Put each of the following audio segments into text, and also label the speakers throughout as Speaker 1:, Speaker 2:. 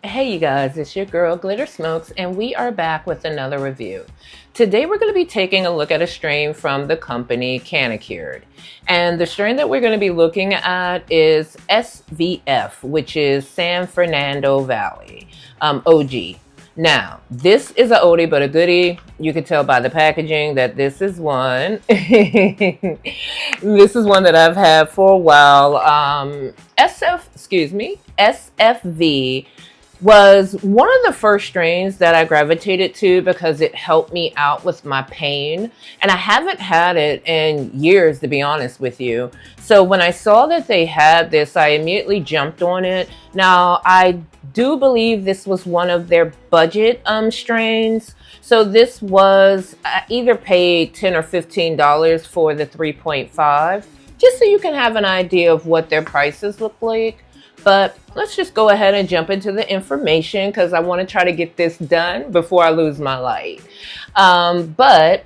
Speaker 1: Hey you guys, it's your girl Glitter Smokes, and we are back with another review. Today we're going to be taking a look at a strain from the company Canna Cured. And the strain that we're going to be looking at is SVF, which is San Fernando Valley OG. Now, this is a oldie but a goodie. You can tell by the packaging that this is one. This is one that I've had for a while. SFV was one of the first strains that I gravitated to because it helped me out with my pain. And I haven't had it in years, to be honest with you. So when I saw that they had this, I immediately jumped on it. Now, I do believe this was one of their budget strains. So this was, I either paid $10 or $15 for the 3.5, just so you can have an idea of what their prices look like. But let's just go ahead and jump into the information because I want to try to get this done before I lose my light. But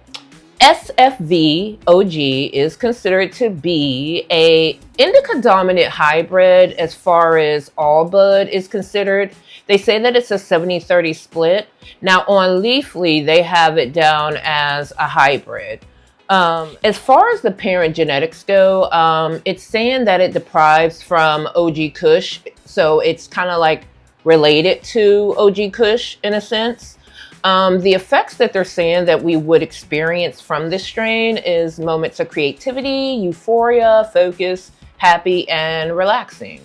Speaker 1: SFV OG is considered to be a indica dominant hybrid as far as all bud is considered. They say that it's a 70-30 split. Now on Leafly, they have it down as a hybrid. As far as the parent genetics go, it's saying that it derives from OG Kush, so it's kind of like related to OG Kush in a sense. The effects that they're saying that we would experience from this strain is moments of creativity, euphoria, focus, happy, and relaxing.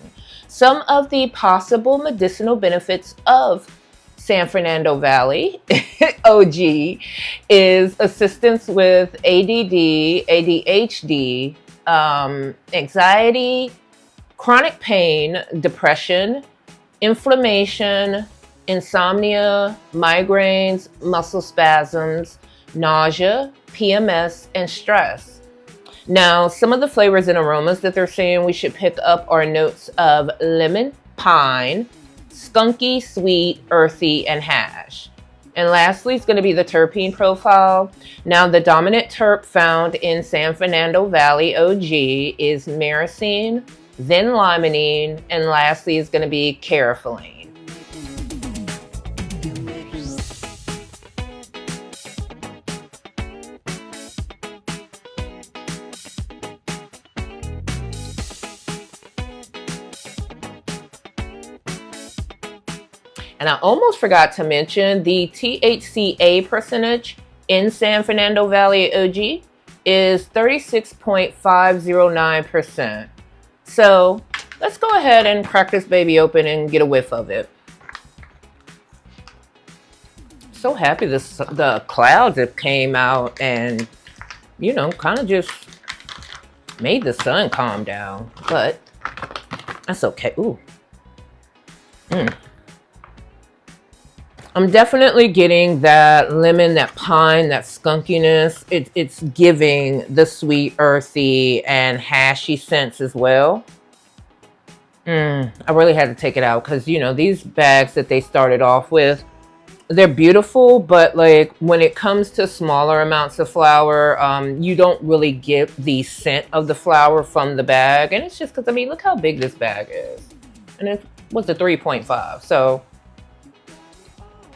Speaker 1: Some of the possible medicinal benefits of San Fernando Valley OG is assistance with ADD, ADHD, anxiety, chronic pain, depression, inflammation, insomnia, migraines, muscle spasms, nausea, PMS, and stress. Now, some of the flavors and aromas that they're saying we should pick up are notes of lemon, pine, skunky, sweet, earthy, and hash. And lastly, it's going to be the terpene profile. Now, the dominant terp found in San Fernando Valley OG is myrcene, then limonene, and lastly is going to be carafilane. And I almost forgot to mention the THCA percentage in San Fernando Valley OG is 36.509%. So let's go ahead and crack this baby open and get a whiff of it. So happy the clouds that came out and, you know, kind of just made the sun calm down. But that's okay. Ooh. I'm definitely getting that lemon, that pine, that skunkiness. It's giving the sweet, earthy, and hashy scents as well. I really had to take it out because, you know, these bags that they started off with, they're beautiful, but like when it comes to smaller amounts of flower, you don't really get the scent of the flower from the bag. And it's just because, I mean, look how big this bag is. And it was a 3.5. So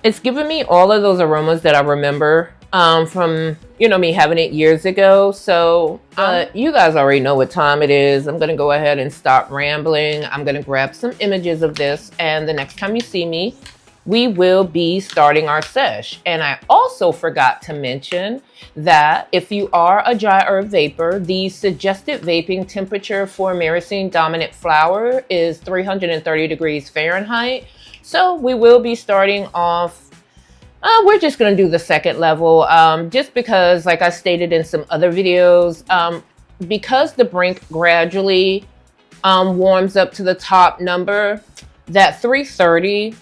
Speaker 1: it's given me all of those aromas that I remember from, you know, me having it years ago. So you guys already know what time it is. I'm going to go ahead and stop rambling. I'm going to grab some images of this. And the next time you see me, we will be starting our sesh. And I also forgot to mention that if you are a dry herb vapor, the suggested vaping temperature for myrcene dominant flower is 330 degrees Fahrenheit. So we will be starting off, we're just going to do the second level, just because, like I stated in some other videos, because the brink gradually warms up to the top number, that 330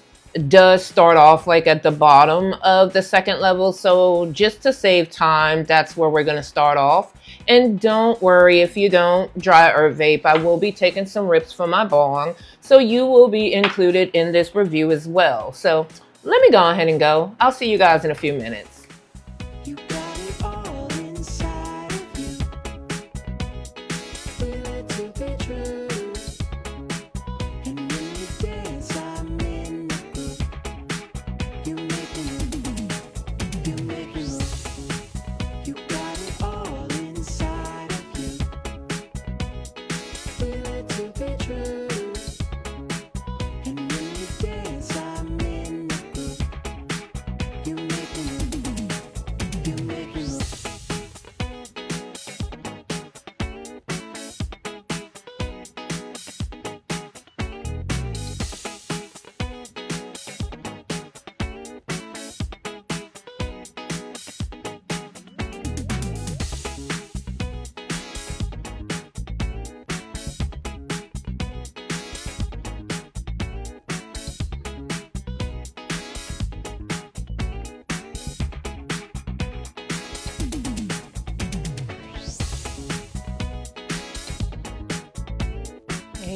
Speaker 1: does start off like at the bottom of the second level. So just to save time, that's where we're going to start off. And don't worry if you don't dry herb vape, I will be taking some rips from my bong, so you will be included in this review as well. So let me go ahead and go. I'll see you guys in a few minutes. You got it all inside of you. Feel it to be true. And when you dance, I'm in the groove.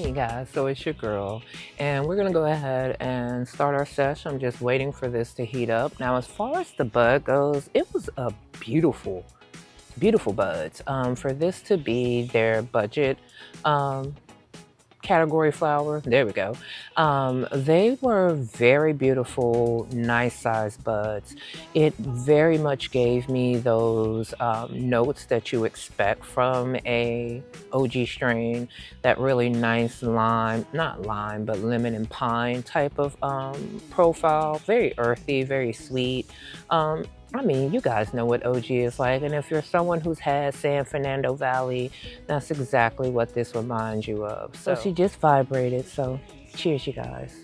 Speaker 1: Hey guys, so it's your girl, and we're gonna go ahead and start our session. I'm just waiting for this to heat up. Now, as far as the bud goes, it was a beautiful, beautiful buds. For this to be their budget category flower, there we go. They were very beautiful, nice sized buds. It very much gave me those notes that you expect from a OG strain, that really nice lime, not lime, but lemon and pine type of profile. Very earthy, very sweet. I mean, you guys know what OG is like, and if you're someone who's had San Fernando Valley, that's exactly what this reminds you of. So she just vibrated, so cheers, you guys.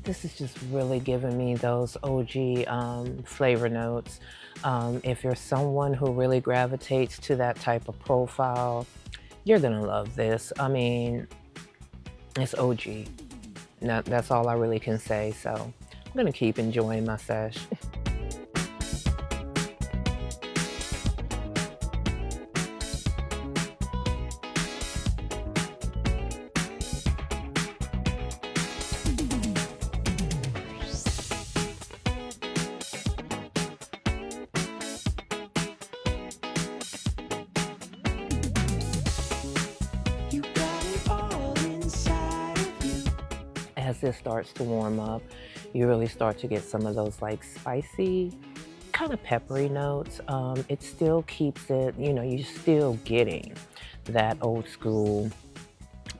Speaker 1: This is just really giving me those OG flavor notes. If you're someone who really gravitates to that type of profile, you're gonna love this. I mean, it's OG. That's all I really can say. So I'm gonna keep enjoying my sesh. As this starts to warm up, you really start to get some of those like spicy, kind of peppery notes. It still keeps it, you know, you're still getting that old school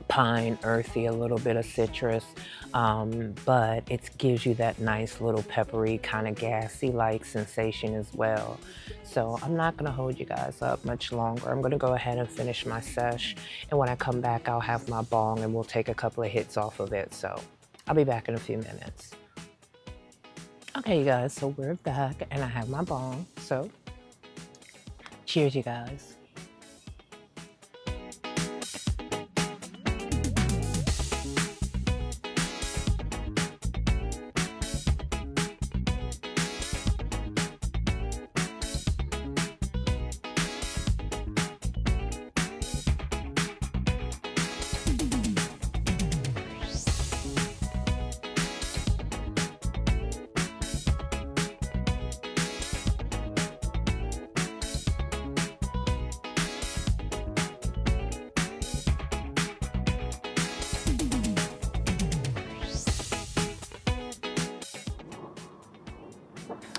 Speaker 1: pine, earthy, a little bit of citrus, but it gives you that nice little peppery, kind of gassy like sensation as well. So I'm not gonna hold you guys up much longer. I'm gonna go ahead and finish my sesh, and when I come back, I'll have my bong and we'll take a couple of hits off of it. So I'll be back in a few minutes. Okay, you guys, so we're back and I have my bong. So cheers, you guys.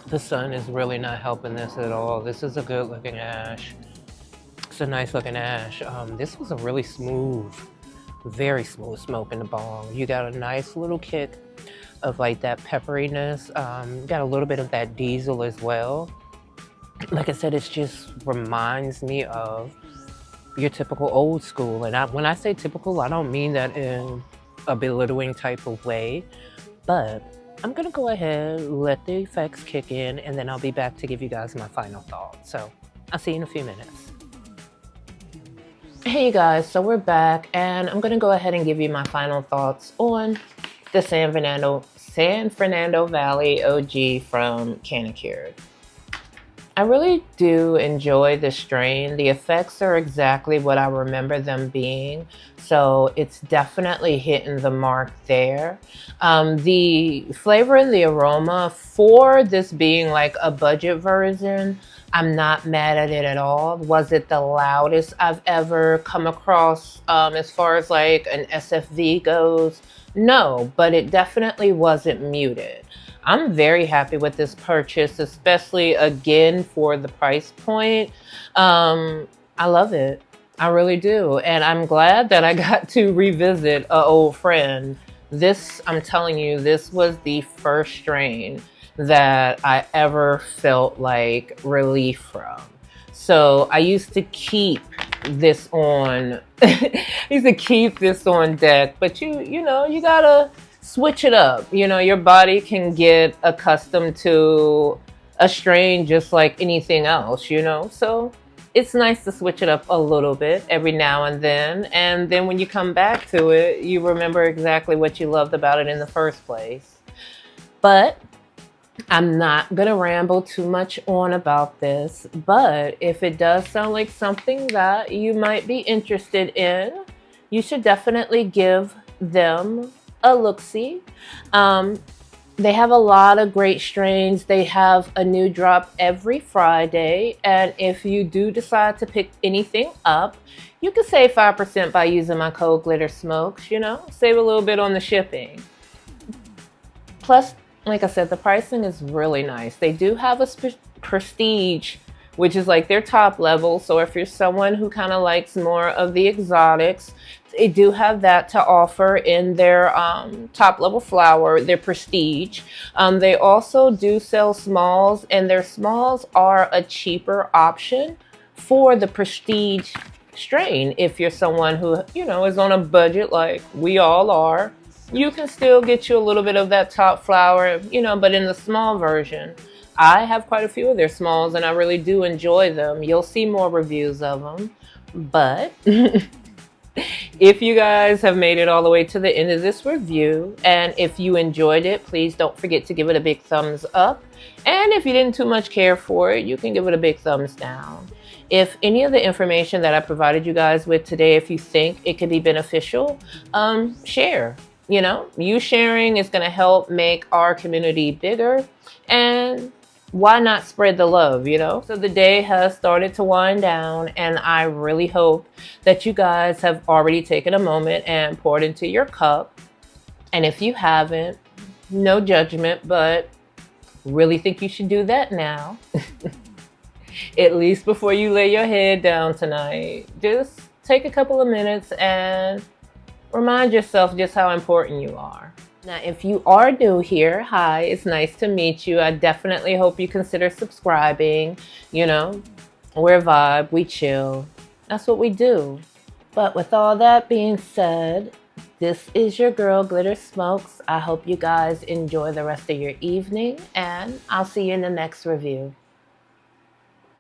Speaker 1: The sun is really not helping this at all. This is a good looking ash. It's a nice looking ash. This was a really smooth, very smooth smoke in the bong. You got a nice little kick of like that pepperiness. Got a little bit of that diesel as well. Like I said, it just reminds me of your typical old school. And when I say typical, I don't mean that in a belittling type of way, but I'm gonna go ahead, let the effects kick in, and then I'll be back to give you guys my final thoughts. So I'll see you in a few minutes. Hey you guys, so we're back, and I'm gonna go ahead and give you my final thoughts on the San Fernando Valley OG from Canna Cured. I really do enjoy the strain. The effects are exactly what I remember them being, so it's definitely hitting the mark there. The flavor and the aroma, for this being like a budget version, I'm not mad at it at all. Was it the loudest I've ever come across as far as like an SFV goes? No, but it definitely wasn't muted. I'm very happy with this purchase, especially again for the price point. I love it. I really do. And I'm glad that I got to revisit an old friend. This, I'm telling you, this was the first strain that I ever felt like relief from. So I used to keep this on, deck, but you know, you gotta switch it up. You know, your body can get accustomed to a strain just like anything else, you know? So it's nice to switch it up a little bit every now and then when you come back to it, you remember exactly what you loved about it in the first place. But I'm not going to ramble too much on about this, but if it does sound like something that you might be interested in, you should definitely give them a look-see. They have a lot of great strains. They have a new drop every Friday, and if you do decide to pick anything up, you can save 5% by using my code Glitter Smokes, you know, save a little bit on the shipping. Plus, like I said, the pricing is really nice. They do have a prestige, which is like their top level. So if you're someone who kind of likes more of the exotics, they do have that to offer in their top level flower, their prestige. They also do sell smalls, and their smalls are a cheaper option for the prestige strain. If you're someone who, you know, is on a budget like we all are, you can still get you a little bit of that top flower, you know, but in the small version. I have quite a few of their smalls, and I really do enjoy them. You'll see more reviews of them. But if you guys have made it all the way to the end of this review, and if you enjoyed it, please don't forget to give it a big thumbs up. And if you didn't too much care for it, you can give it a big thumbs down. If any of the information that I provided you guys with today, if you think it could be beneficial, share. You know, you sharing is going to help make our community bigger, and why not spread the love, you know? So the day has started to wind down, and I really hope that you guys have already taken a moment and poured into your cup. And if you haven't, no judgment, but really think you should do that now. At least before you lay your head down tonight. Just take a couple of minutes and remind yourself just how important you are. Now, if you are new here, hi, it's nice to meet you. I definitely hope you consider subscribing. You know, we're a vibe, we chill. That's what we do. But with all that being said, this is your girl, Glitter Smokes. I hope you guys enjoy the rest of your evening, and I'll see you in the next review.